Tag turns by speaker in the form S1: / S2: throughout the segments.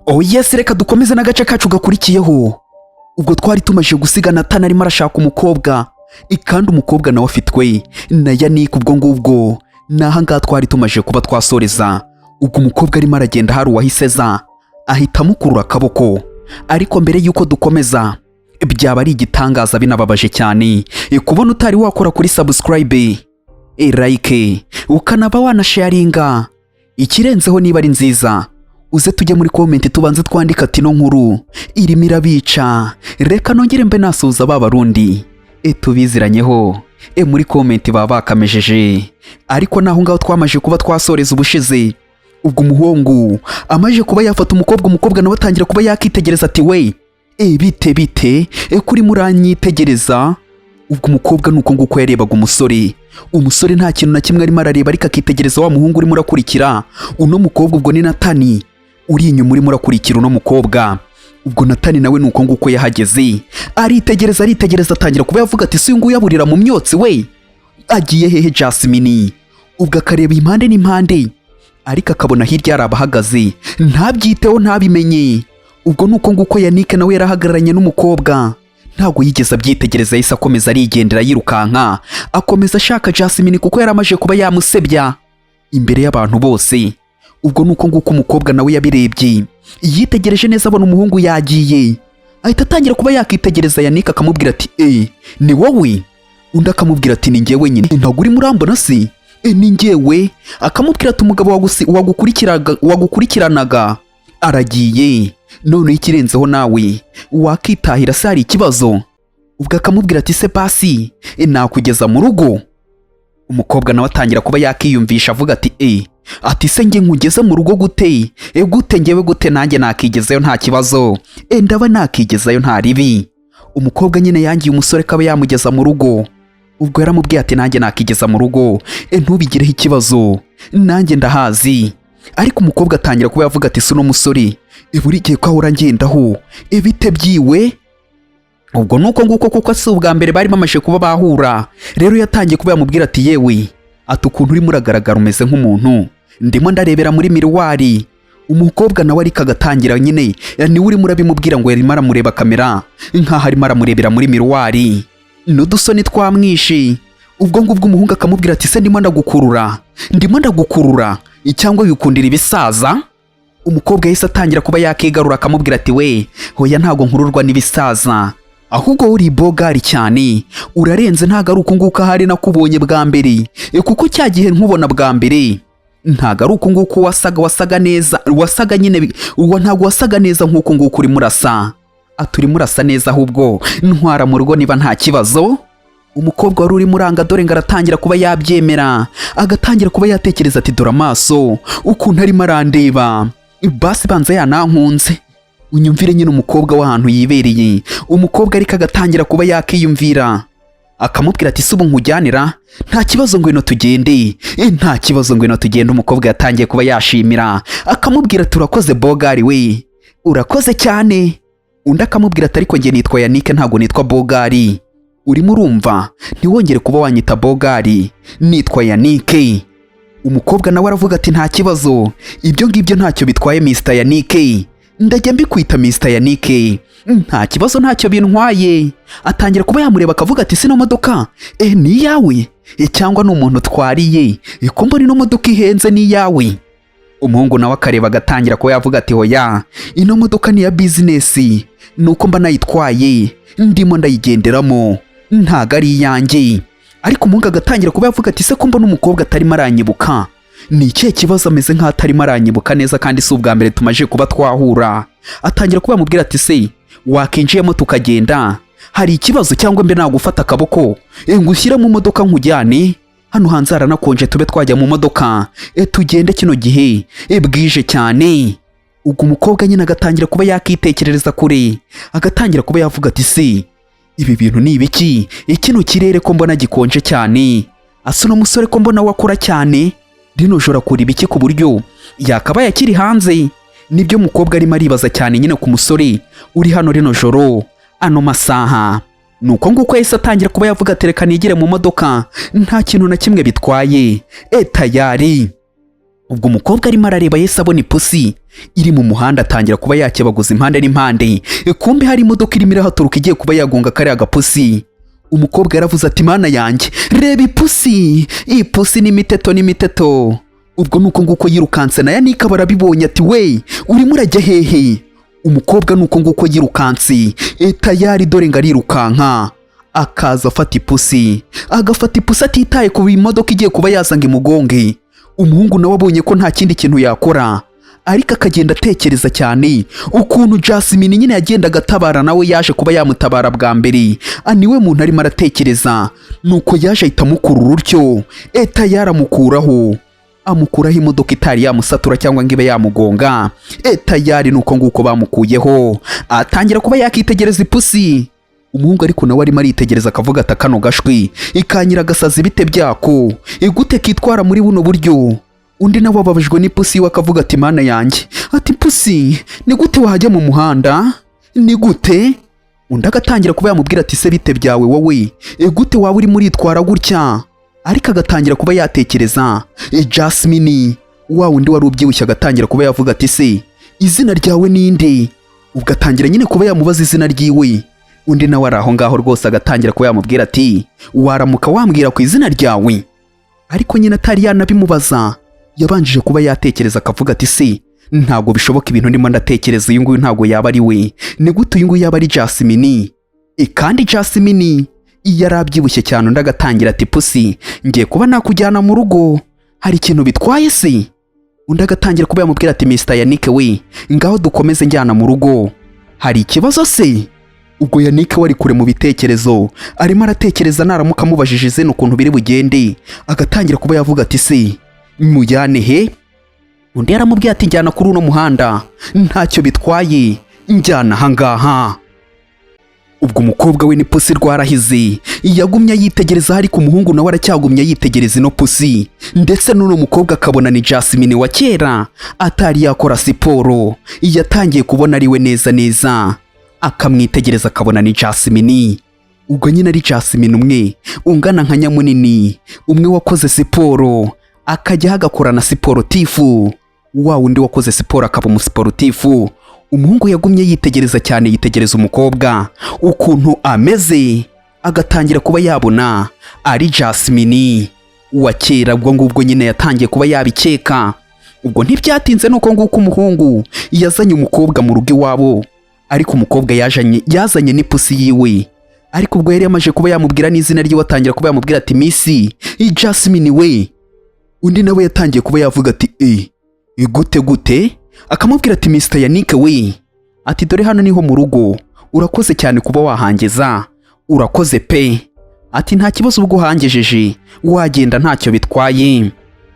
S1: Oh yes, reka dukomeze n'agace kacu gakurikiyeho. Ubwo twari tumaje gusiga Nathan arimo arashaka umukobwa, kandi umukobwa nawe afitwe na Yannick. Ubwo ngubwo naha ngaha twari tumaje kuba twasoreza. Ubwo umukobwa arimo aragenda hari uwahiseza ahita mukurura akaboko. Ariko mbere yuko dukomeza, byaba ari igitangaza binababaje cyane kubona utari wakora kuri subscribe, like, ukanaba wanasharinga. Ikirenzeho niba ari nziza, uze tujye muri comment tubanze twandika ati no nkuru irimo irabica. Reka nongere mbe nasuza babarundi tubiziranyeho muri comment baba bakamejeje. Ariko naho ngaho twamaje kuba twasoreza ubushize. Ubwo umuhungu amaje kuba yafata umukobwa nawe atangira kuba yakitegereza ati we bite kuri muranyitegereza. Ubwo umukobwa nuko nguko yarebaga umusore nta kintu na kimwe arimo arareba, ariko akitegereza wa muhungu urimo urakurikira uno mukobwa. Ubwo ni Nathan uri inyuma urimo urakurikira uno mukobwa. Ubwo Nathan nawe nuko nguko yahageze aritegereza atangira kuba yavuga ati si nguyu yaburira mu myotsi we agiye hehe Jasmine. Ubwo akareba impande n'impande, ariko akabona hirya yarabahagaze ntabyiteho ntabimenye. Ubwo nuko nguko Yannick nawe yarahagararanye n'umukobwa, ntago yigeze abyitegereza, yise akomeza arigendera yirukanka akomeza ashaka Jasmine kuko yaramaje kuba yamusebya imbere y'abantu bose. Ubwo nuko nguko umukobwa nawe yabirebye yitegereje neza abona umuhungu yagiye, ahita atangira kuba yakitegereza Yannick akamubwira ati ni wowe? Undi akamubwira ati ni njyewe nyine. Ntago uri murambona si? Ni njyewe. Akamubwira ati umugabo wagukurikiranaga aragiye, none ikirenzeho nawe wakitahira se hari ikibazo? Ubwo akamubwira ati se basi nakugeza mu rugo. Umukobwa nawe atangira kuba yakiyumvisha avuga ati se nge nkugeze mu rugo gute? Gute ngewe gute nanjye nakigezayo nta kibazo? Ndaba nakigezayo nta ribi. Umukobwa nyine yangiye umusore kaba yamugeza mu rugo. Ubwo yaramubwiye ati nanjye nakigeza mu rugo ntubigireho ikibazo nanjye ndahazi. Ariko umukobwa atangira kuba yavuga ati se uno musore buri gihe ko ahora ngendaho bite byiwe? Ubwo nuko nguko kuko si ubwa mbere bari bamaje kuba bahura. Rero yatangiye kuba yamubwira ati yewe ati ukuntu urimo uragaragara umeze nk'umuntu ndimo ndarebera muri miruwari. Umukobwa nawe ariko agatangira nyine niwe urimo urabimubwira ngo yarimo aramureba kamera nk'aho arimo aramurebera muri miruwari n'udusoni twamwishe. Ubwo ngubwo umuhungu akamubwira ati se ndimo ndagukurura cyangwa wikundira ibisaza? Umukobwa yahise atangira kuba yakigarura akamubwira ati we hoya ntago nkururwa n'ibisaza, ahubwo uri bogari cyane urarenze. Ntago ari uko nguko ahari nakubonye bwa mbere kuko cya gihe nkubona bwa mbere ntago ari uko nguko wasaga neza, wasaga nyine ntago wasaga neza nk'uko nguko uri murasa. Aturi murasa neza ahubwo ntwara mu rugo niba nta kibazo. Umukobwa wari uri muranga dore ngo aratangira kuba yabyemera, agatangira kuba yatekereza ati dore amaso ukuntu arimo arandeba, basi banza yanankunze. Unyumvire nyine umukobwa w'ahantu yibereye. Umukobwa ariko agatangira kuba yakiyumvira akamubwira ati se ubu nkujyanira? Nta kibazo ngwino tugende. Nta kibazo ngwino tugende. Umukobwa yatangiye kuba yashimira akamubwira ati urakoze bogari we, urakoze cyane. Undi akamubwira ati ariko njye nitwa Yannick ntago nitwa bogari, urimo urumva? Ntiwongere kuba wanyita bogari, nitwa Yannick. Umukobwa nawe aravuga ati nta kibazo, ibyo ngibyo ntacyo bitwaye Mr Yannick, ndajya mbikwita Mr Yannick, nta kibazo ntacyo bintwaye. Atangira kuba yamureba akavuga ati sino modoka ni iyawe cyangwa ni umuntu twariye? Ko mbona ino modoka ihenze ni iyawe. Umuhungu nawe akareba agatangira kuba yavuga ati hoya ino modoka ni ya business, nuko mba nayitwaye ndimo ndayigenderamo ntago ari iyanjye. Ariko umuhungu agatangira kuba yavuga ati se ko mbona umukobwa atarimo aranyibuka, ni ikihe kibazo ameze nk'aho atarimo aranyibuka neza kandi si ubwa mbere tumaje kuba twahura? Atangira kuba yamubwira ati se wakinjiyemo tukagenda, hari ikibazo cyangwa mbe nagufata akaboko ngushyire mu modoka nkujyane? Hano hanze haranakonje tube twajya mu modoka tugende kino gihe bwije cyane. Ubwo umukobwa nyine agatangira kuba yakitekerereza kure, agatangira kuba yavuga ati se ibi bintu ni ibiki? Kino kirere ko mbona gikonje cyane, asa no musore ko mbona wakora cyane, rino joro akora ibiki ku buryo yakabaye akiri hanze? Nibyo umukobwa arimo aribaza cyane nyine ku musore uri hano rino joro ano masaha. Nuko nguko yahise atangira kuba yavuga ati reka nigire mu modoka nta kintu na kimwe bitwaye tayari. ubwo umukobwa arimo arareba yese abona ipusi iri mu muhanda atangira kuba yakebaguza impande n'impande. Kumbe hari imodoka irimo irahaturuka igiye kuba yagonga kariya gapusi. Umukobwa yaravuze ati mana yanjye reba ipusi, iyi pusi n'imiteto. Ubwo nuko nguko yirukanse na Yannick barabibonye ati we urimo urajya hehe. Umukobwa nuko nguko yirukanse tayari dore ngo arirukanka akaza afata ipusi, agafata ipusi atitaye ku imodoka igiye kuba yazanga imugonge. Umuhungu nawe abonye ko nta kindi kintu yakora ariko akagenda atekereza cyane ukuntu Jasmine nyine yagendaga atabara nawe yaje kuba yamutabara bwa mbere. Niwe muntu arimo aratekereza nuko yaje ahita amukura urutyo yaramukuraho amukuraho imodoka itari yamusatura cyangwa ngo ibe yamugonga. Tayari nuko nguko bamukuyeho atangira kuba yakitegereza ipusi. Umuhungu ariko nawe arimo aritegereza akavuga ati kano gashwi ikanyira gasaza ibite byako igute kitwara muri buno buryo. Undi nawe ababajwe n'ipusi we akavuga ati mana yanjye ati pusi ni gute wahajya mu muhanda ni gute. Undi agatangira kuba yamubwira ati se bite byawe wowe gute waba uri muritwara gutya. Ariko agatangira kuba yatekereza Jasmine wa wundi wari ubyibushye agatangira kuba yavuga ati se izina ryawe ninde. Ugatangira nyine kuba yamubaza izina ryiwe. Undi nawe ari aho ngaho rwose agatangira kuba yamubwira ati waramuka wambwira ku izina ryawe. Ariko nyine atari yanabimubaza yabanjije kuba yatekereza akavuga ati se ntabwo bishoboka ibintu ndimo ndatekereza uyu nguyu ntabwo yaba ari we. Ni gute uyu nguyu yaba ari Jasmine? Kandi Jasmine yari abyibushye cyane. Undi agatangira ati pusi ngiye kuba nakujyana mu rugo hari ikintu bitwaye se. Undi agatangira kuba yamubwira ati Mr Yannick we ngaho dukomeze njyana mu rugo hari ikibazo se. Ubwo Yannick wari kure mu bitekerezo arimo aratekereza naramuka amubajije izina ukuntu biri bugende agatangira kuba yavuga ati se mujyane he. Undi yaramubwiye ati njyana kuri uno muhanda ntacyo bitwaye njyana ahangaha. Ubwo umukobwa we n'ipusi rwarahize yagumye yitegereza ariko umuhungu nawe aracyagumye yitegereza ino pusi ndetse n'uno mukobwa akabona ni Jasmine wa kera atari yakora siporo. Yatangiye kubona ari we neza akamwitegereza akabona ni Jasmine. Ubwo nyine ari Jasmine umwe ungana nka nyamunini umwe wakoze siporo akajya agakorana siporutifu wa wundi wakoze siporo akaba umusiporutifu. Umuhungu yagumye yitegereza cyane yitegereza umukobwa ukuntu ameze agatangira kuba yabona ari Jasmine wa kera. Ubwo ngubwo nyine yatangiye kuba yabikeka. Ubwo ntibyatinze nuko nguko umuhungu yazanye umukobwa mu rugo iwabo ariko umukobwa yazanye n'ipusi yiwe. Ariko ubwo yari yamaje kuba yamubwira n'izina rye watangira kuba yamubwira ati Missy Jasmine we. Undi nawe yatangiye kuba yavuga ati gute akamubwira ati Mr Yannick we ati dore hano niho mu rugo urakoze cyane kuba wahangeza urakoze pe. Ati nta kibazo ubwo uhangejeje wagenda ntacyo bitwaye.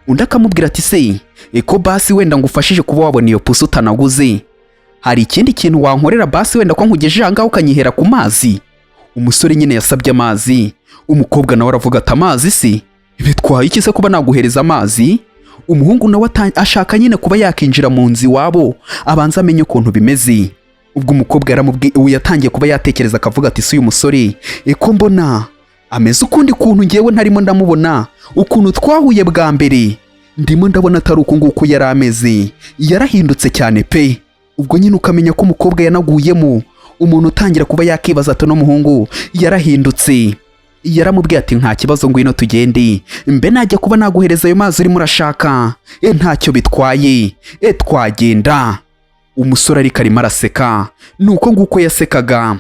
S1: Undi akamubwira ati se ko basi wenda ngufashije kuba wabona iyo pusi utanaguze hari ikindi kintu wankorera basi wenda ko nkugejeje ahangaho ukanyihera ku mazi. Umusore nyine yasabye amazi. Umukobwa nawe aravuga ati amazi si bitwaye iki se kuba naguhereza amazi. Umuhungu nawe ashaka nyine kuba yakinjira mu nzu iwabo abanza amenye ukuntu bimeze. Ubwo umukobwa yatangiye kuba yatekereza akavuga ati si uyu musore ko mbona ameze ukundi kuntu ngewe ntarimo ndamubona ukuntu twahuye bwa mbere ndimo ndabona atari uku nguko yari ameze yarahindutse cyane pe. Ubwo nyine ukamenya ko umukobwa yanaguyemo umuntu utangira kuba yakibaza ati no muhungu yarahindutse. Yaramubwiye ati nta kibazo ngwino tugende mbe najya kuba naguhereza ayo mazi urimo urashaka ntacyo bitwaye twagenda. Umusore ariko arimo araseka nuko nguko yasekaga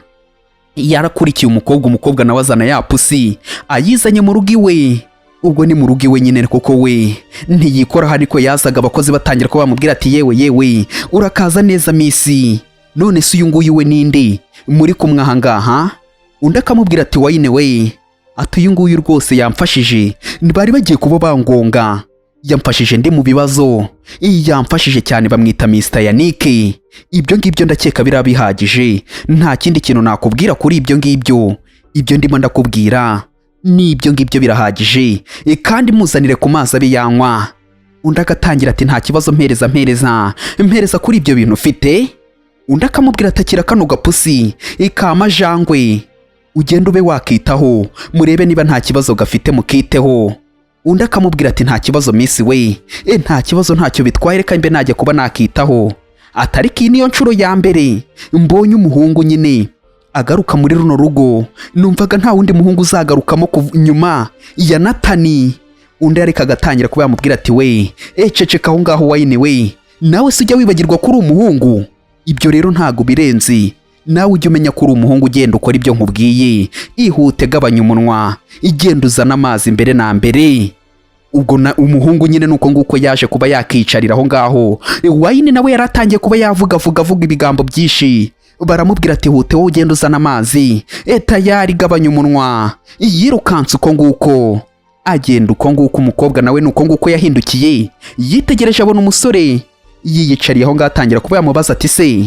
S1: yarakurikiye umukobwa nawe azana ya pusi ayizanye mu rugo iwe. Ubwo ni mu rugo iwe nyine kuko we ntiyikora ariko yazaga abakozi batangira kuba bamubwira ati yewe urakaza neza Missy none se uyu nguyu we ninde muri kumwe ahangaha. Undi akamubwira ati wayine we ati uyu nguyu rwose yamfashije bari bagiye kuba bangonga yamfashije ndi mu bibazo yamfashije cyane bamwita Mr Yannick. Ibyo ngibyo ndakeka birabihagije nta kindi kintu nakubwira kuri ibyo ngibyo. Ibyo ndimo ndakubwira ni ibyo ngibyo birahagije kandi muzanire ku mazi abe yanywa. Undi agatangira ati nta kibazo mpereza kuri ibyo bintu ufite. Undi akamubwira ati akira kano gapusi kamajangwe ugenda ube wakitaho murebe niba nta kibazo gafite mukiteho. undi akamubwira ati nta kibazo Miss we, nta kibazo ntacyo bitwaye, reka mbe najya kuba nakitaho. Atari ki niyo nshuro ya mbere mbonye umuhungu nyine agaruka muri runo rugo, numvaga nta wundi muhungu uzagarukamo nyuma ya Natani. Undi areka agatangira kuba yamubwira ati we, ceceka aho ngaho Wayne we, nawe sijya wibagirwa kuri umuhungu, ibyo rero ntago birenze, nawe ujye umenya kuri umuhungu, ugenda ukora ibyo nkubwiye, ihute gabanya umunwa, igenda uzana amazi mbere na mbere. Ubwo umuhungu nyine nuko nguko yaje kuba yakicarira aho ngaho. Wayne nawe yaratangiye kuba yavuga ibigambo byinshi. Baramubwira ati hute wowe ugenda uzana amazi, tayari gabanya umunwa. Yirukanse uko nguko agenda uko nguko. Umukobwa nawe nuko nguko yahindukiye, yitegereje abona umusore yiyicariye aho ngatangira kuba yamubaza ati se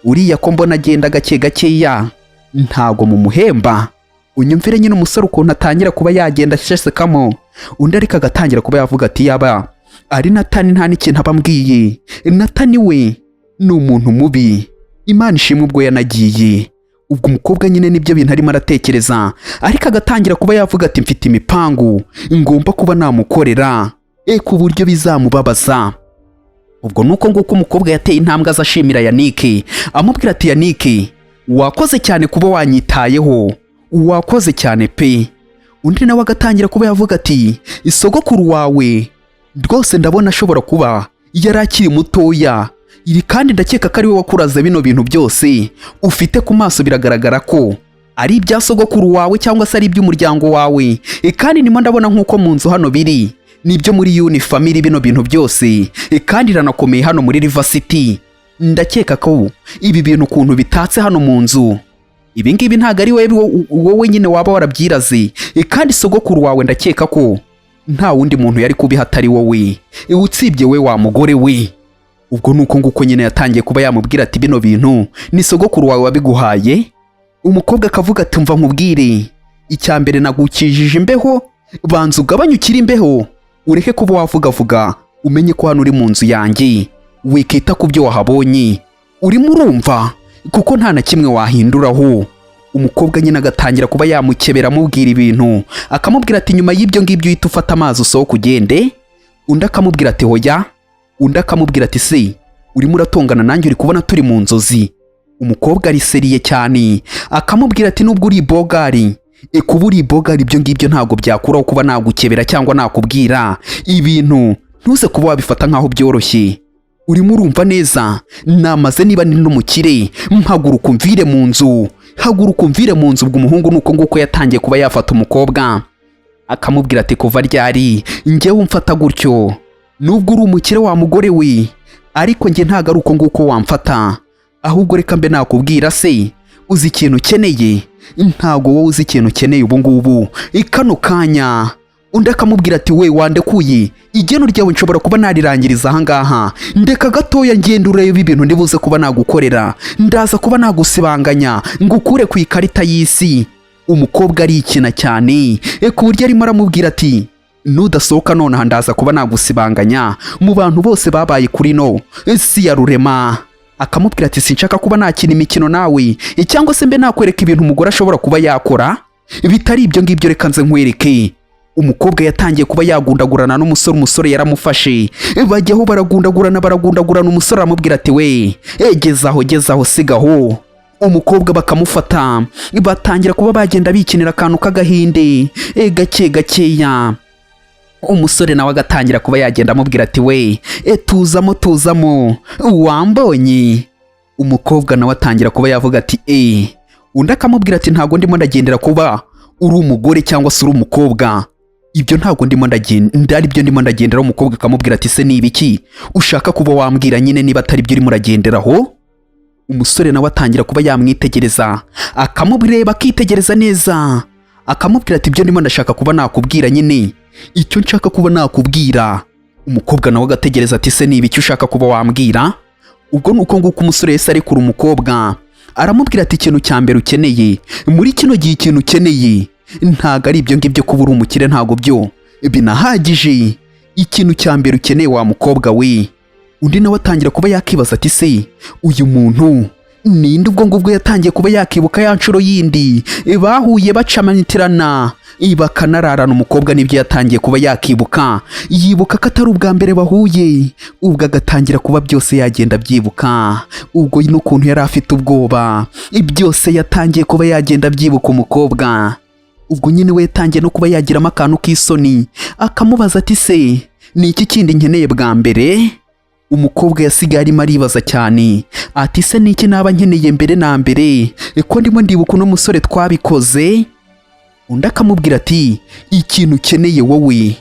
S1: uriya ko mbona agenda gake gakeya ntago mumuhemba? Unyumvire nyine umusore ukuntu atangira kuba yagenda ashesekamo. Undi ariko agatangira kuba yavuga ati yaba ari Natani nta n'ikintu abambwiye, Natani we ni umuntu mubi, Imana ishimwe ubwo yanagiye. Ubwo umukobwa nyine nibyo bintu arimo aratekereza, ariko agatangira kuba yavuga ati mfite imipangu ngomba kuba namukorera ku buryo bizamubabaza. Ubwo nuko nguko umukobwa yateye intambwe azashimira Yannick, amubwira ati Yannick wakoze cyane kuba wanyitayeho, wakoze cyane pe. Undi nawe agatangira kuba yavuga ati isogokuru wawe rwose ndabona ashobora kuba yari akiri mutoya, iri kandi ndakeka ko ari we wakuraze bino bintu byose ufite ku maso, biragaragara ko ari ibya sogokuru wawe cyangwa se ari iby'umuryango wawe. Kandi nimo ndabona nk'uko mu nzu hano biri nibyo muri Uni Family bino bintu byose, kandi iranakomeye hano muri River City. Ndakeka ko ibi bintu ukuntu bitatse hano mu nzu, ibi ngibi ntago ari wowe nyine waba warabyiraze, kandi sogokuru wawe ndakeka ko nta wundi muntu yari kubiha atari wowe, utsibye we wa mugore we. Ubwo nuko nguko nyine yatangiye kuba yamubwira ati bino bintu ni sogokuru wawe wabiguhaye. Umukobwa akavuga ati mva nkubwire, icyambere nagukijije imbeho, banza ugabanye ukiri imbeho, ureke kuba wavuga umenye ko hano uri mu nzu yanjye, wikita ku byo wahabonye, urimo urumva kuko nta na kimwe wahinduraho. Umukobwa nyine agatangira kuba yamukebera amubwira ibintu, akamubwira ati nyuma y'ibyo ngibyo uhita ufata amazi usohoke ugende. Undi akamubwira ati hoya. Undi akamubwira ati se urimo uratongana nanjye, uri kubona turi mu nzozi? Umukobwa ariseriye cyane, akamubwira ati nubwo uri bogari, kuba uri bogari ibyo ngibyo ntabwo byakuraho kuba nagukebera cyangwa nakubwira ibintu, ntuze kuba wabifata nkaho byoroshye. Urimo urumva neza, namaze niba ni n'umukire mpaguruka umvire mu nzu, haguruka umvire mu nzu. Ubwo umuhungu nuko nguko yatangiye kuba yafata umukobwa, akamubwira ati kuva ryari njyewe umfata gutyo? Nubwo uri umukire wa mugore we, ariko njye ntago ari uko nguko wamfata, ahubwo reka mbe nakubwira se uzi ikintu ukeneye? Ntago wowe uzi ikintu ukeneye ubu ngubu kano kanya. Undi akamubwira ati we wandekuye, igeno ryawe nshobora kuba narirangiriza aha ngaha, ndeka gatoya ngenda urebe ibintu ndibuze kuba nagukorera, ndaza kuba nagusibanganya ngukure ku ikarita y'isi. Umukobwa arikina cyane ku buryo arimo aramubwira ati nudasohoka nonaha ndaza kuba nagusibanganya mu bantu bose babaye kuri no si ya rurema. Akamubwira ati sinshaka kuba nakina imikino nawe, cyangwa se mbe nakwereka ibintu umugore ashobora kuba yakora bitari ibyo ngibyo, reka nze nkwereke. Umukobwa yatangiye kuba yagundagurana n'umusore, umusore yaramufashe, bajyaho baragundagurana. Umusore aramubwira ati we gezaho sigaho. Umukobwa bakamufata, batangira kuba bagenda bikinira akantu k'agahinde gake gakeya. Umusore nawe agatangira kuba yagenda amubwira ati we tuzamo wambonye. Umukobwa nawe atangira kuba yavuga ati undi akamubwira ati ntago ndimo ndagendera kuba uri umugore cyangwa se uri umukobwa, ibyo ntago ndimo ndagenda, ari byo ndimo ndagenderaho. Umukobwa akamubwira ati se ni ibiki ushaka kuba wambwira nyine niba atari byo urimo uragenderaho? Umusore nawe atangira kuba yamwitegereza, akamureba akitegereza neza, akamubwira ati ibyo ndimo ndashaka kuba nakubwira nyine icyo nshaka kuba nakubwira. Umukobwa nawe agategereza ati se ni ibiki ushaka kuba wambwira? Ubwo nuko nguko umusore yese ari kuri umukobwa, aramubwira ati ikintu cya mbere ukeneye muri kino gihe, ikintu ukeneye ntago ari ibyo ngibyo kuba uri umukire, ntago byo binahagije. Ikintu cya mbere ukeneye wa mukobwa we. Undi nawe atangira kuba yakibaza ati se uyu muntu ninde ubwo ngubwo yatangiye kuba yakibuka ya nshuro yindi bahuye bacamanitirana bakanararana. Umukobwa nibyo yatangiye kuba yakibuka, yibuka ko atari ubwa mbere bahuye, ubwo agatangira kuba byose yagenda byibuka. Ubwo n'ukuntu yari afite ubwoba, byose yatangiye kuba yagenda byibuka umukobwa. Ubwo nyine we yatangiye no kuba yagiramo akantu k'isoni, akamubaza ati se ni iki kindi nkeneye bwa mbere? Umukobwa yasigaye arimo aribaza cyane ati se ni iki naba nkeneye mbere na mbere ko ndimo ndibuka uno musore twabikoze? Undi akamubwira ati ikintu ukeneye wowe.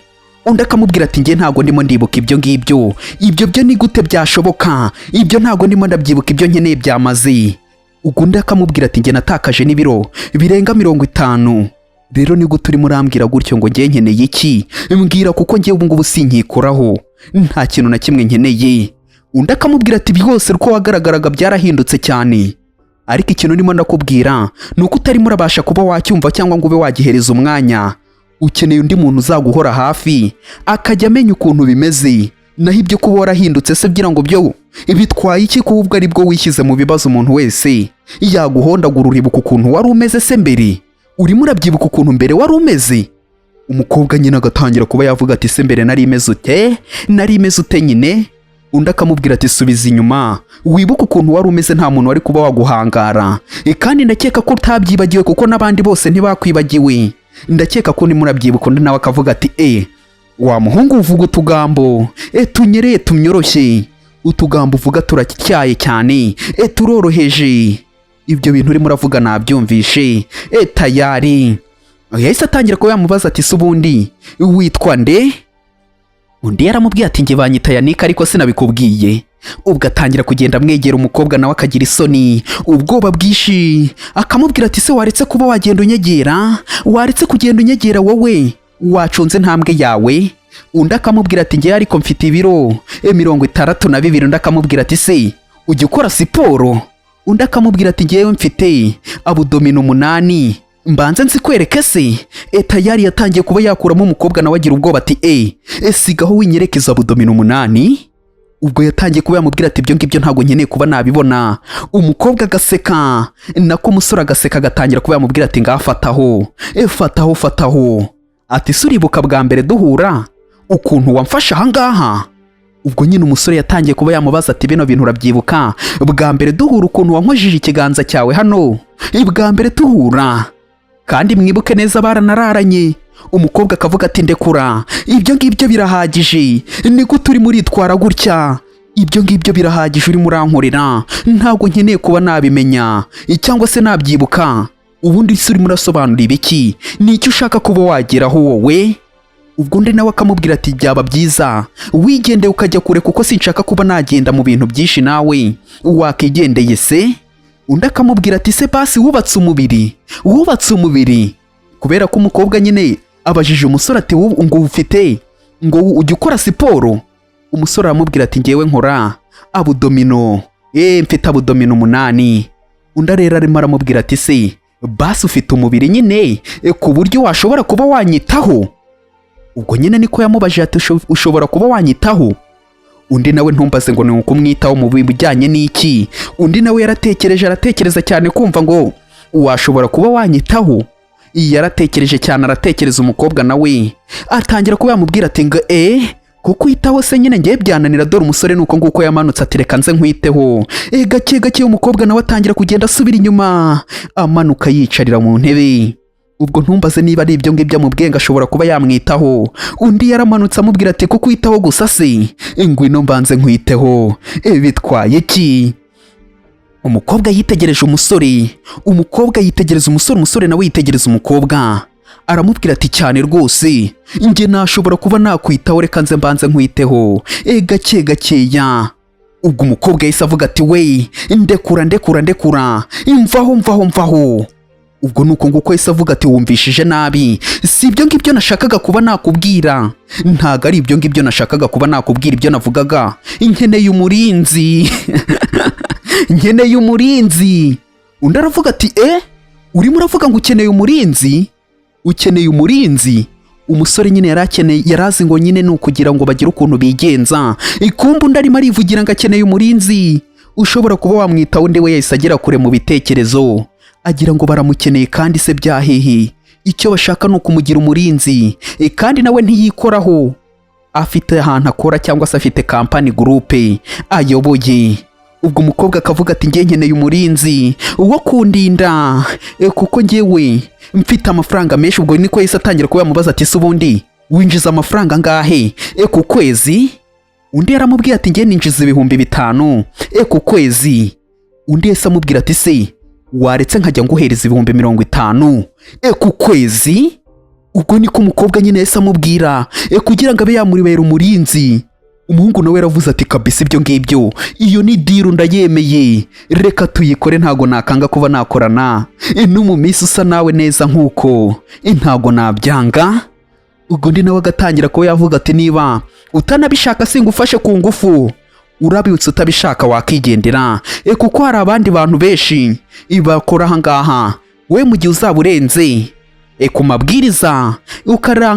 S1: Undi akamubwira ati njye ntago ndimo ndibuka ibyo ngibyo. Ibyo byo ni gute byashoboka? Ibyo ntago ndimo ndabyibuka, ibyo nkeneye byamaze. Undi akamubwira ati njye natakaje n'ibiro birenga 50. Rero ni gute urimo urambwira gutyo ngo njye nkeneye iki? Mbwira kuko njye ubu ngubu sinkikoraho, nta kintu na kimwe nkeneye. Undi akamubwira ati byose uko wagaragaraga byarahindutse cyane, ariko ikintu ndimo ndakubwira ni uko utarimo urabasha kuba wacyumva cyangwa ngo ube wagihereza umwanya. Ukeneye undi muntu uzaguhora hafi akajya amenya ukuntu bimeze. Naho ibyo kuba warahindutse se bgira ngo byo bitwaye iki? Kuba ubwo ari bwo wishyize mu bibazo umuntu wese yaguhondagura uribuka ukuntu wari umeze se mbere? Urimo urabyibuka ukuntu mbere wari umeze? Umukobwa nyine agatangira kuba yavuga ati se mbere nari imeze ute? Nari imeze ute nyine? Undi akamubwira ati subiza inyuma wibuka ukuntu wari umeze, nta muntu wari kuba waguhangara. Kandi ndakeka ko utabyibagiwe kuko n'abandi bose ntibakwibagiwe. Ndakeka ko ndimo urabyibuka. Undi nawe akavuga ati wa muhungu uvuga utugambo tunyereye tumyoroshye, utugambo uvuga turatyaye cyane, turoroheje. Ibyo bintu urimo uravuga nabyumvishe tayari. Yahise atangira kuba yamubaza ati se ubundi witwa nde? Undi yaramubwiye ati njye banyita Yannick ariko sinabikubwiye. Ubwo atangira kugenda amwegera umukobwa nawe akagira isoni, ubwoba bwishi. Akamubwira ati se waretse kuba wagenda unyegera? Waretse kugenda unyegera wowe? Wacunze ntambwe yawe? Undi akamubwira ati njye ariko mfite ibiro 62. Undi akamubwira ati se ujya ukora siporo? Undi akamubwira ati njyewe mfite abdomino 8. Mbanze nzikwereke se? Tayari yatangiye kuba yakuramo umukobwa nawe agira ubwoba ati sigaho winyerekeza abdomino 8. Ubwo yatangiye kuba yamubwira ati ibyo ngibyo ntago nkeneye kuba nabibona. Umukobwa agaseka, nako umusore agaseka, agatangira kuba yamubwira ati ngafataho fataho. Ati suribuka bwa mbere duhura ukuntu wamfasha aha ngaha? Ubwo nyine umusore yatangiye kuba yamubaza ati bino bintu urabyibuka bwa mbere duhura ukuntu wankojije ikiganza cyawe hano bwa mbere duhura? Kandi mwibuke neza baranararanye. Umukobwa akavuga ati ndekura, ibyo ngibyo birahagije. Ni gute urimo uritwara gutya? Ibyo ngibyo birahagije urimo urankorera, ntabwo nkeneye kuba nabimenya cyangwa se nabyibuka. Ubundi se urimo urasobanura ibiki? Ni icyo ushaka kuba wageraho wowe? Ubwo undi nawe akamubwira ati byaba byiza wigendeye ukajya kure kuko sinshaka kuba nagenda mu bintu byinshi nawe wakigendeye se. Undi akamubwira ati se basi wubatse umubiri? Kubera ko umukobwa nyine abajije umusore ati ngo ufite ngo ujye ukora siporo? Umusore aramubwira ati njyewe nkora abdomino, mfite abdomino 8. Undi rero arimo aramubwira ati se basi ufite umubiri nyine ku buryo washobora kuba wanyitaho? Ubwo nyine niko yamubajije ati ushobora kuba wanyitaho? Undi nawe ntumbaze ngo ni ukumwitaho mu bijyanye n'iki. Undi nawe yaratekereza cyane kumva ngo washobora kuba wanyitaho. Yaratekereje cyane, aratekereza. Umukobwa nawe atangira kuba yamubwira ati ngo kuko uhitaho se nyine ngiye byananira, dore umusore nuko nguko yamanutse ati reka nze nkwiteho. Gake umukobwa nawe atangira kugenda asubira inyuma, amanuka yicarira mu ntebe. Ubwo ntumbaze niba ari ibyo ngibyo amubwiye ngo ashobora kuba yamwitaho. Undi yaramanutse amubwira ati kuko uhitaho gusa se, ngwino mbanze nkwiteho, bitwaye iki? Umukobwa yitegereje umusore, umusore nawe yitegereza umukobwa. Aramubwira ati cyane rwose njye nashobora kuba nakwitaho, reka nze mbanze nkwiteho gakeya. Ubwo umukobwa yahise avuga ati we ndekura, mvaho. Ubwo nuko nguko yahise avuga ati wumvishije nabi, si ibyo ngibyo nashakaga kuba nakubwira. Ntago ari ibyo ngibyo nashakaga kuba nakubwira, ibyo navugaga nkeneye umurinzi. Nkeneye umurinzi. Undi aravuga ati urimo uravuga ngo ukeneye umurinzi? Umusore nyine yarazi ngo nyine ni ukugira ngo bagire ukuntu bigenza. Ikumbu undi arimo arivugira ngo akeneye umurinzi. ushobora kuba wamwita undi we yahise agera kure mu bitekerezo agira ngo baramukeneye kandi se byahehe, icyo bashaka ni ukumugira umurinzi kandi nawe ntiyikoraho, afite ahantu akora cyangwa se afite kampani gurupe ayoboye. Ubwo umukobwa akavuga ati njye nkeneye umurinzi uwo kundinda kuko njyewe mfite amafaranga menshi. Ubwo niko yahise atangira kuba yamubaza ati se ubundi winjiza amafaranga angahe ku kwezi? Undi yaramubwiye ati njye ninjiza 5,000 ku kwezi. Undi yahise amubwira ati se waretse nkajya nguhereza 50,000 ku kwezi? Ubwo niko umukobwa nyine yahise amubwira kugira ngo abe yamuribera umurinzi. Umuhungu nawe yaravuze ati kabisa ibyo ngibyo, iyo ni deal ndayemeye, reka tuyikore, ntago nakanga kuba nakorana no mu minsi usa nawe neza nkuko, ntago nabyanga. Ubwo ndi nawe agatangira ko yavuga ati niba utanabishaka singufashe ku ngufu, urabibutse utabishaka wakigendera kuko hari abandi bantu benshi bakora aha ngaha, we mu gihe uzaba urenze ku mabwiriza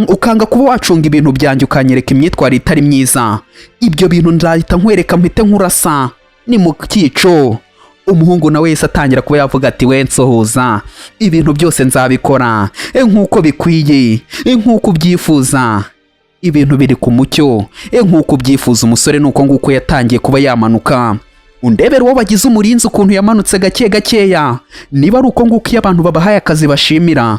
S1: ukanga kuba wacunga ibintu byanjye ukanyereka imyitwarire itari myiza, ibyo bintu nzahita nkwereka mpite nkurasa ni mu cyico. Umuhungu nawe yese atangira kuba yavuga ati we nsohoza, ibintu byose nzabikora nk'uko bikwiye, nk'uko ubyifuza, ibintu biri ku mucyo nk'uko ubyifuza. Umusore nuko nguko yatangiye kuba yamanuka. Undebera uwo bagize umurinzi ukuntu yamanutse gake gakeya, niba ari uko nguko iyo abantu babahaye akazi bashimira.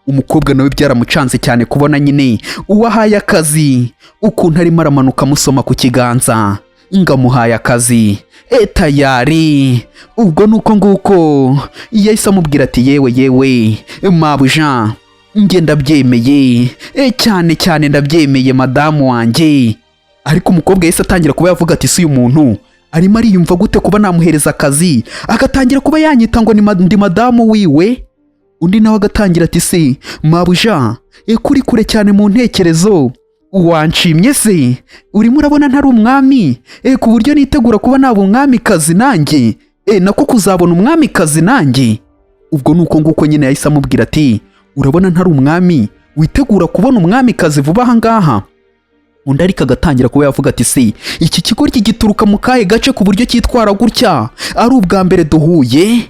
S1: Umukobwa nawe byaramucanze cyane kubona nyine uwahaye akazi ukuntu arimo aramanuka musoma ku kiganza ngamuhaye akazi tayari. Ubwo nuko nguko yahise amubwira ati yewe mabuja njye ndabyemeye cyane cyane ndabyemeye madamu wanjye. Ariko umukobwa yahise atangira kuba yavuga ati si uyu muntu arimo ariyumva gute kuba namuhereza akazi agatangira kuba yanyita ngo ndi madamu wiwe? Undi nawe agatangira ati se mabuja kuri kure cyane mu ntekerezo, wanshimye se? Urimo urabona ntari umwami ku buryo nitegura kuba naba umwamikazi nanjye nako kuzabona umwamikazi nanjye? Ubwo nuko nguko nyine yahise amubwira ati urabona ntari umwami witegura kubona umwamikazi vuba aha ngaha? Undi ariko agatangira kuba yavuga ati se iki kigo gituruka mu kahe gace ku buryo cyitwara gutya, ari ubwa mbere duhuye?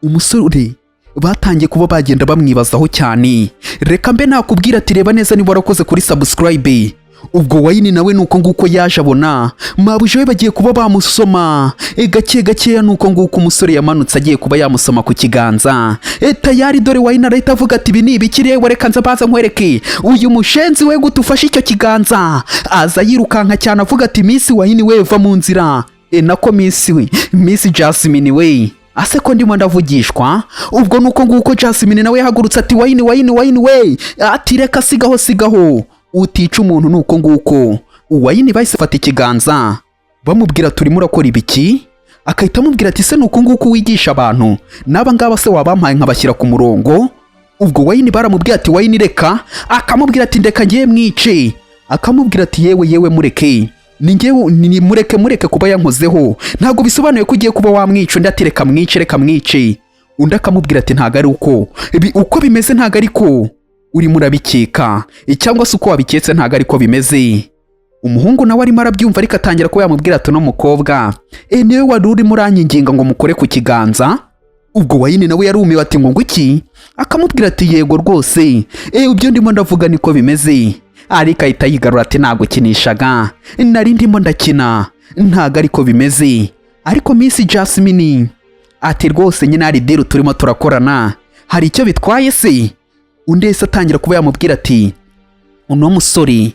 S1: Umusore batangiye kuba bagenda bamwibazaho cyane. Reka mbe nakubwira ati reba neza niba warakoze kuri subscribe. Ubwo Wayini nawe nuko nguko yaje abona mabuja we bagiye kuba bamusoma gake gakeya. Nuko nguko umusore yamanutse agiye kuba yamusoma ku kiganza tayari. Dore Wayini arahita avuga ati ibi ni ibikiriye, reka nza baza nkwereke uyu mushenzi we gutufasha icyo kiganza. Aza yirukanka cyane avuga ati Miss Wayini we va mu nzira nako Miss Jasmine we ase ko ndimo ndavugishwa. Ubwo nuko nguko Jasmine nawe yahagurutse ati Wayini we ati reka sigaho utica umuntu. Nuko nguko Wayini bahise fata ikiganza bamubwira turimo urakora ibiki, akahita amubwira ati se nuko nguko wigisha abantu n'aba ngaba se wabampaye nkabashyira ku murongo? Ubwo Wayini baramubwira ati Wayini reka, akamubwira ati ndeka ngiye mwice, akamubwira ati yewe mureke ni mureke kuba yankozeho, ntago bisobanuye ko ugiye kuba wamwica. Undi ati reka mwice. Undi akamubwira ati ntago ari uko bimeze, ntago ari ko urimo urabikeka cyangwa se uko wabiketse ntago ari ko bimeze. Umuhungu nawe arimo arabyumva ariko atangira kuba yamubwira ati no mukobwa niwe wari urimo uranyinginga ngo mukore ku kiganza? Ubwo Wayini nawe yarumiwe ati ngo iki? Akamubwira ati yego rwose ibyo ndimo ndavuga niko bimeze. Ariko ahita yigarura ati ntago kinishaga, nari ndimo ndakina, ntago ariko bimeze. Ariko Miss Jasmine ati rwose nyine ari deal turimo turakorana, hari icyo bitwaye se? Undi yahise atangira kuba yamubwira ati uno musore.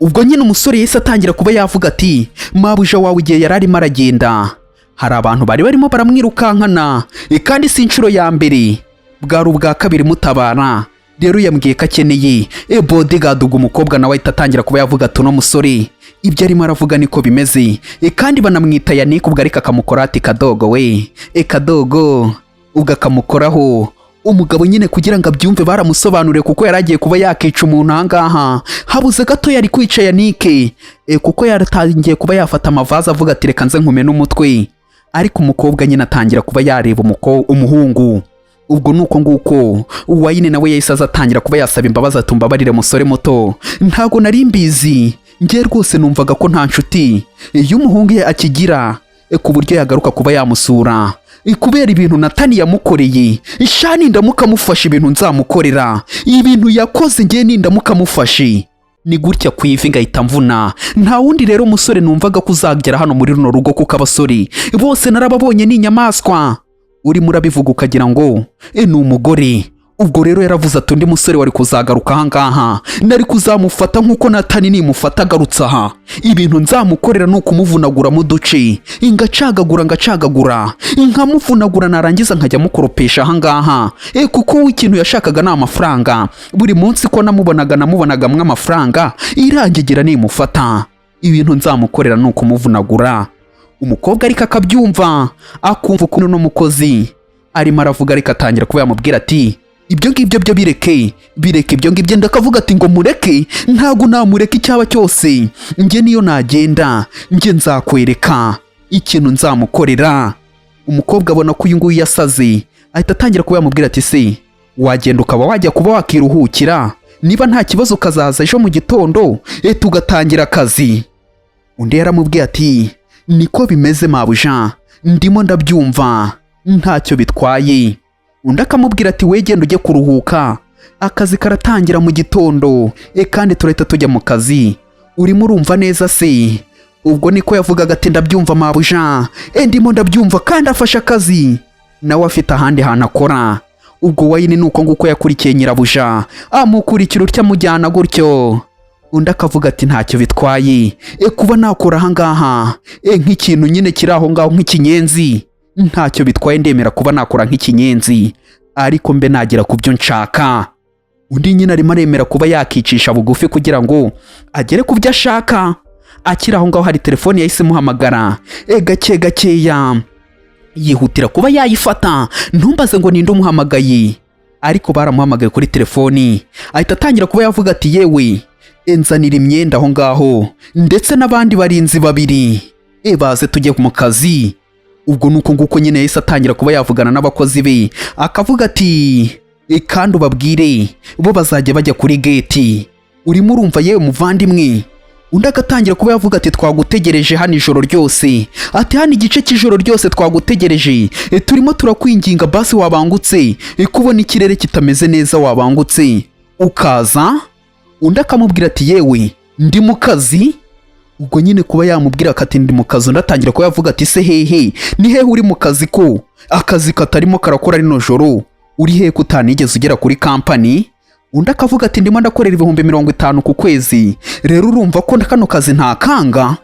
S1: Ubwo nyine umusore yahise atangira kuba yavuga ati mabuja wawe igihe yari arimo aragenda hari abantu bari barimo baramwirukankana kandi si inshuro ya mbere, bwari ubwa kabiri mutabara. Rero yambwiye ko akeneye bodyguard. Ubwo umukobwa nawe ahita atangira kuba yavuga ati uno musore ibyo arimo aravuga niko bimeze kandi banamwita Yannick. Ubwo ariko akamukora ati kadogo we kadogo. Ubwo akamukoraho. Umugabo nyine kugira ngo abyumve baramusobanuriye kuko yaragiye kuba yakica umuntu ahangaha, habuze gato yari kwica Yannick kuko yaratangiye kuba yafata amavaza avuga ati reka nze nkume n'umutwe. Ariko umukobwa nyine atangira kuba yareba umuhungu. Ubwo nuko nguko Wayini nawe yahise atangira kuba yasaba imbabazi ati mbabarire musore muto, ntago nari mbizi, ngiye rwose numvaga ko nta nshuti y'umuhungu akigira ku buryo yagaruka kuba yamusura kubera ibintu Natani yamukoreye. Shani ndamuka mufashe ibintu nzamukorera, ibintu yakoze ngiye nindamuka mufashe. Ni gutya ku ivi ngahita mvuna. Nta wundi rero musore numvaga kuzagera hano muri runo rugo, kuko abasore bose narababonye ni inyamaswa. Uri murabivuga ukagira ngo ni umugore. Ubwo rero yaravuze ati undi musore wari kuzagaruka aha ngaha nari kuzamufata nk'uko Natani nimufata agarutse aha. Ibintu nzamukorera ni ukumuvunagura mu duce, ngacagagura nkamuvunagura, narangiza nkajya mukoropesha aha ngaha. Kuko ikintu yashakaga ni amafaranga. Buri munsi ko namubonagamwe amafaranga, irangegera nimufata. Ibintu nzamukorera ni ukumuvunagura. Umukobwa ariko akabyumva, akumva ukuntu no mukozi arimo aravuga, ariko atangira kuba yamubwira ati ibyo ngibyo byo bireke ibyo ngibyo. Ndakavuga ati ngo mureke, ntago namureka icyaba cyose. Nge niyo nagenda, nge nzakwereka ikintu nzamukorera. Umukobwa abona ko uyu nguyu yasaze, ahita atangira kuba yamubwira ati se wagenda ukaba wajya kuba wakiruhukira, niba nta kibazo kazaza ejo mu gitondo tugatangira akazi. Undi yaramubwiye ati niko bimeze mabuja, ndimo ndabyumva, ntacyo bitwaye. Undi akamubwira ati we genda ujye kuruhuka, akazi karatangira mu gitondo, kandi turahita tujya mu kazi. Urimo urumva neza se? Ubwo niko yavugaga ati ndabyumva mabuja, ndimo ndabyumva, kandi afashe akazi nawe afite ahandi hantu akora. Ubwo wayini nuko nguko yakurikiye nyirabuja, amukurikira utya mujyana gutyo. Undi akavuga ati ntacyo bitwaye kuba nakora aha ngaha nk'ikintu nyine kiri aho ngaho nk'ikinyenzi, ntacyo bitwaye, ndemera kuba nakora nk'ikinyenzi, ariko mbe nagira ku byo nshaka. Undi nyine arimo aremera kuba yakicisha bugufi kugira ngo agere ku byo ashaka. Akiri aho ngaho hari telefoni yahise imuhamagara, gakeya yihutira kuba yayifata. Ntumbaze ngo ninde umuhamagaye, ariko baramuhamagaye kuri telefoni. Ahita atangira kuba yavuga ati yewe nzanira imyenda aho ngaho, ndetse n'abandi barinzi babiri baze tujye mu kazi. Ubwo nuko nguko nyine yahise atangira kuba yavugana n'abakozi be, akavuga ati kandi ubabwire bo bazajya bajya kuri gate. Urimo urumva yewe muvandimwe? Undi agatangira kuba yavuga ati twagutegereje hano ijoro ryose, ati hano igice cy'ijoro ryose twagutegereje, turimo turakwinginga basi wabangutse, kubona ikirere kitameze neza wabangutse ukaza. Undi akamubwira ati yewe ndi mu kazi. Ubwo nyine kuba yamubwira ati ndi mu kazi, ndatangira kuba yavuga ati se hehe, ni hehe uri mu kazi ko akazi katarimo karakora rino joro? Uri hehe ko utanigeze ugera kuri kampani? Undi akavuga ati ndimo ndakorera 50,000 ku kwezi, rero urumva ko kano kazi ntakanga.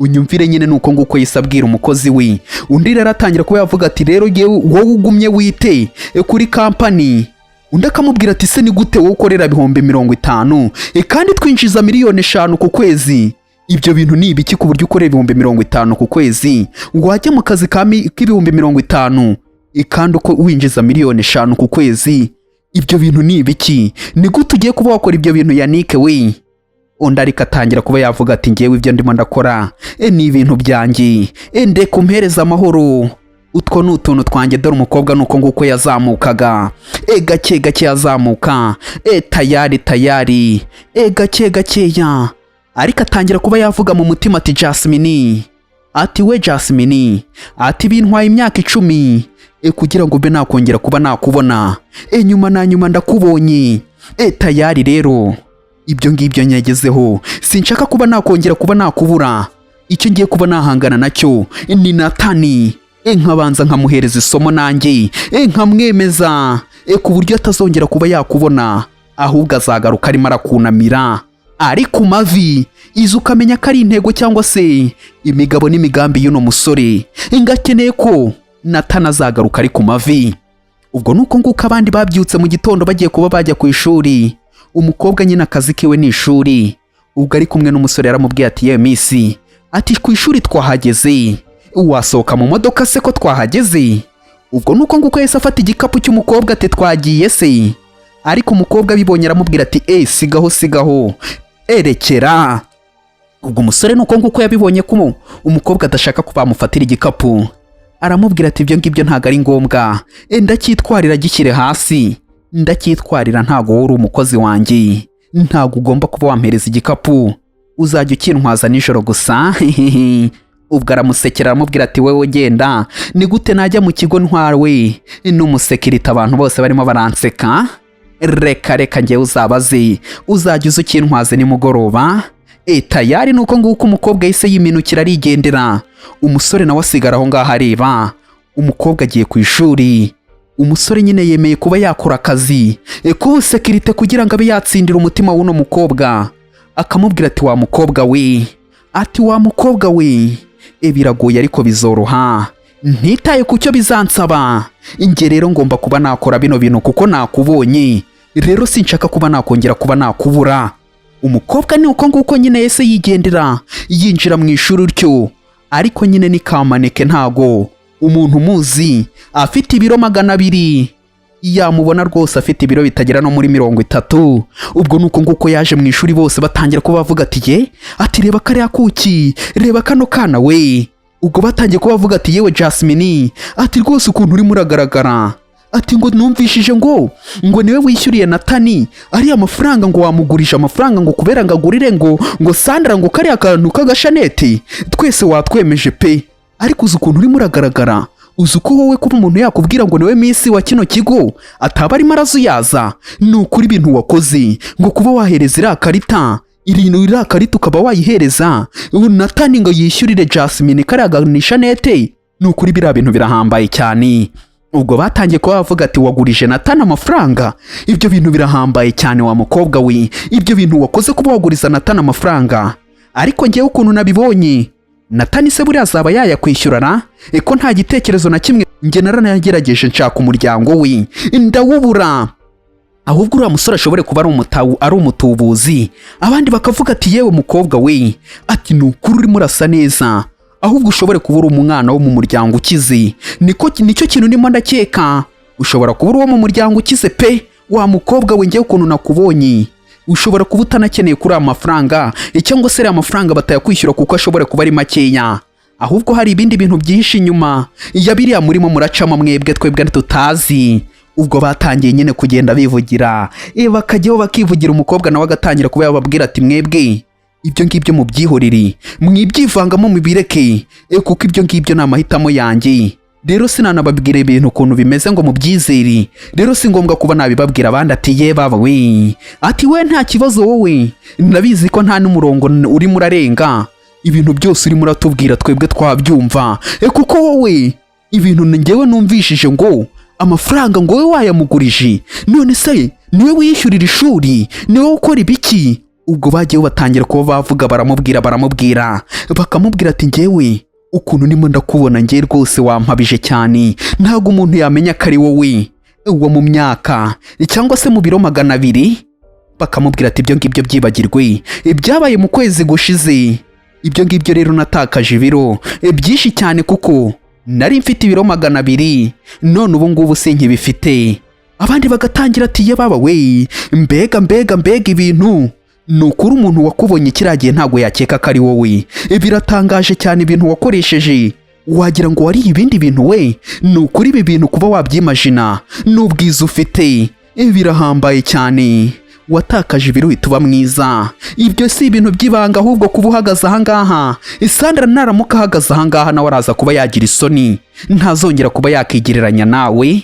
S1: Unyumvire nyine nuko nguko yisabwira umukozi we. Undi rero atangira kuba yavuga ati rero wowe ugumye wite kuri kampani. Undi akamubwira ati se ni gute wowe ukorera 50,000 kandi twinjiza 5,000,000 ku kwezi? Ibyo bintu ni ibiki ku buryo ukorera 50,000 ku kwezi ngo wajye mu kazi k'50,000 kandi uko winjiza 5,000,000 ku kwezi? Ibyo bintu ni ibiki? Ni gute ugiye kuba wakora ibyo bintu Yannick we? Undi ariko atangira kuba yavuga ati ngewe ibyo ndimo ndakora ni ibintu byanjye, ndeka umpereza amahoro. Utwo ni utuntu twanjye. Dore umukobwa nuko nguko yazamukaga, gake yazamuka, tayari, gakeya. Ariko atangira kuba yavuga mu mutima ati Jasmine, ati we Jasmine, ati bintwaye imyaka 10 kugira ngo mbe nakongera kuba nakubona, nyuma na nyuma ndakubonye. Tayari rero ibyo ngibyo nyagezeho, sinshaka kuba nakongera kuba nakubura. Icyo ngiye kuba nahangana nacyo ni Natani, nkabanza nkamuhereza isomo nanjye, nkamwemeza ku buryo atazongera kuba yakubona, ahubwo azagaruka arimo arakunamira ari ku mavi. Izo ukamenya ko ari intego cyangwa se imigabo n'imigambi y'uno musore, ngakeneye ko Natani azagaruka ari ku mavi. Ubwo nuko nguko abandi babyutse mu gitondo bagiye kuba bajya ku ishuri. Umukobwa nyine akazi kiwe ni ishuri. Ubwo ari kumwe n'umusore yaramubwiye ati ye misi, ati ku ishuri twahageze, wasohoka mu modoka se ko twahageze? Ubwo nuko nguko yahise afata igikapu cy'umukobwa ati twagiye se. Ariko umukobwa bibonye aramubwira ati sigaho erekera. Ubwo umusore nuko nguko yabibonye ko umukobwa adashaka kuba bamufatira igikapu, aramubwira ati ibyo ngibyo ntago ari ngombwa, ndacyitwarira gishyire hasi, ndacyitwarira, ntago wowe uri umukozi wanjye, ntago ugomba kuba wampereza igikapu, uzajya ukintwaza nijoro gusa. ubwo aramusekera aramubwira ati wewe genda, ni gute najya mu kigo ntwawe n'umusekirite abantu bose barimo baranseka? Reka njyewe uzabaze, uzajya uza ukintwaze nimugoroba. Tayari nuko nguko umukobwa yahise yiminukira arigendera. Umusore nawe asigara aho ngaho areba. Umukobwa agiye ku ishuri. Umusore nyine yemeye kuba yakora akazi k'ubusekirite kugira ngo abe yatsindira umutima w'uno mukobwa. Akamubwira ati wa mukobwa we, biragoye ariko bizoroha, ntitaye ku cyo bizansaba. Inge rero ngomba kuba nakora bino bintu kuko nakubonye, rero sinshaka kuba nakongera kuba nakubura. Umukobwa ni uko nguko nyine yese yigendera, yinjira mu ishuri utyo. Ariko nyine ni kamaneke, ntago umuntu muzi afite ibiro 200 yamubona rwose afite ibiro bitagera no muri 30. Ubwo nuko nguko yaje mu ishuri bose batangira kuba bavuga ati reba kariya kuki, reba kano kana we. Ubwo batangiye kuba bavuga ati yewe Jasmine, ati rwose ukuntu uri muragaragara, ati ngo numvishije ngo niwe wishyuriye Natani ari amafaranga, ngo wamugurisha amafaranga ngo kubera ngo agurire ngo Sandra ngo kariya kantu kagashanete, twese watwemeje pe. Ariko uzi ukuntu uri muragaragara, uzi uko wowe kuba umuntu yakubwira ngo niwe misi wa kino kigo ataba arimo arazuyaza. Ni ukuri ibintu wakoze ngo kuba wahereza iriya karita ukaba wayihereza Natani ngo yishyurire Jasmine kariya ganishanete, ni ukuri biriya bintu birahambaye cyane. Ubwo batangiye kuba bavuga ati wagurije Natani amafaranga, ibyo bintu birahambaye cyane wa mukobwa we, ibyo bintu wakoze kuba waguriza Natani amafaranga. Ariko ngewe ukuntu nabibonye, Natani se buriya azaba yayakwishyurana? Eko nta gitekerezo na kimwe nge naranagerageje nshaka umuryango we ndawubura. Ahubwo uriya musore ashobore kuba ari umutubuzi. Abandi bakavuga ati yewe mukobwa we, ati nukuri urimo urasa neza, ahubwo ushobore kuba uri umwana wo mu muryango ukize. Nicyo kintu ndimo ndakeka, ushobora kuba uri uwo mu muryango ukize pe. Wa mukobwa we, ngewe ukuntu nakubonye ushobora kuba utanakeneye kuri amafaranga, cyangwa se amafaranga batayakwishyura kuko ashobora kuba ari makeya. Ahubwo hari ibindi bintu byinshi inyuma ya biriya murimo muracamo mwebwe twebwe tutazi. Ubwo batangiye nyine kugenda bivugira, bakajyaho bakivugira. Umukobwa nawe agatangira kuba yababwira ati mwebwe ibyo ngibyo mubyihorere, mwibyivangamo mubireke, kuko ibyo ngibyo ni amahitamo yanjye. Rero sinanababwira ibintu ukuntu bimeze ngo mubyizere. Rero si ngombwa kuba nabibabwira abandi ati ye baba we, ati we nta kibazo wowe, nabizi ko nta n'umurongo urimo urarenga, ibintu byose urimo uratubwira twebwe twabyumva, kuko wowe ibintu ngewe numvishije ngo amafaranga ngo we wayamugurije, none se niwe wishyurira ishuri, niwe ukora ibiki? Ubwo bagiye batangira kuba bavuga, baramubwira bakamubwira ati ngewe ukuntu nimo ndakubona ngewe rwose wampabije cyane, ntago umuntu yamenya ko ari wowe uwo mu myaka cyangwa se mu biro 200. Bakamubwira ati ibyo ngibyo byibagirwe, ibyabaye mu kwezi gushize. Ibyo ngibyo rero natakaje ibiro byinshi cyane kuko nari mfite ibiro 200, none ubu ngubu sinkibifite. Abandi bagatangira ati ye baba we, mbega ibintu. Nukuri umuntu wakubonye kiragiye ntago yakeka ko ari wowe. Biratangaje cyane ibintu wakoresheje, wagira ngo wari ibindi bintu we. Nukuri ibi bintu kuba wabyimagina n'ubwiza ufite birahambaye cyane. Watakaje ibiro uhita mwiza. Ibyo si ibintu by'ibanga, ahubwo kuba uhagaze ahangaha, Sandra naramuka ahagaze ahangaha nawe araza kuba yagira isoni, ntazongera kuba yakigereranya nawe.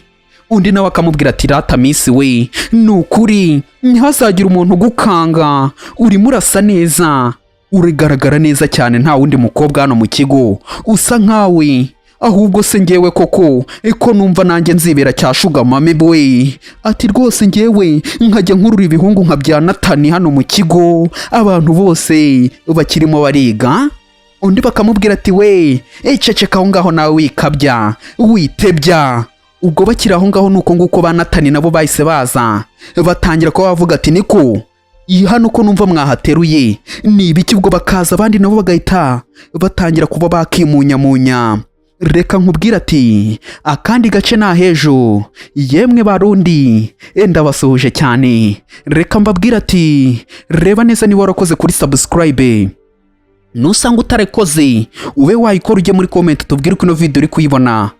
S1: Undi nawe akamubwira ati rata misi we, nukuri ntihazagira umuntu gukanga, urimo urasa neza, urigaragara neza cyane, nta wundi mukobwa hano mu kigo usa nkawe. Ahubwo se ngewe koko eko numva nanjye nzibera cyashuga mame we, ati rwose ngewe nkajya nkurura ibihungu nka bya Natani hano mu kigo, abantu bose bakirimo bariga. Undi bakamubwira ati we ceceka aho ngaho nawe wikabya witebya. Ubwo bakira aho ngaho nuko nguko ba Natani nabo bahise baza, batangira ko bavuga ati niko hano ko numva mwahateruye ni ibiki? Ubwo bakaza abandi nabo bagahita batangira kuba bakimunyamunya. Reka nkubwira ati akandi gace na hejo, yemwe barundi ndabasuhuje cyane. Reka mbabwira ati reba neza niba warakoze kuri subscribe, nusanga utarekoze ube wayikora, ujye muri comment tubwire uko ino video uri kuyibona.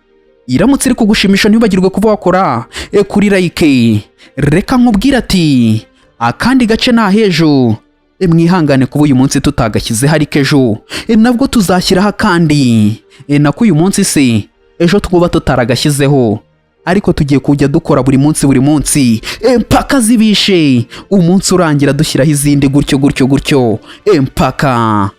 S1: Iramutse iri kugushimisha ntibagirwe kuba wakora kuri like. Reka nkubwira ati akandi gace na hejo, mwihangane kuba uyu munsi tutagashyizeho ariko ejo nabwo tuzashyiraho akandi nako uyu munsi se ejo twuba tutaragashyizeho ariko tugiye kujya dukora buri munsi mpaka zibishe umunsi urangira dushyiraho izindi gutyo mpaka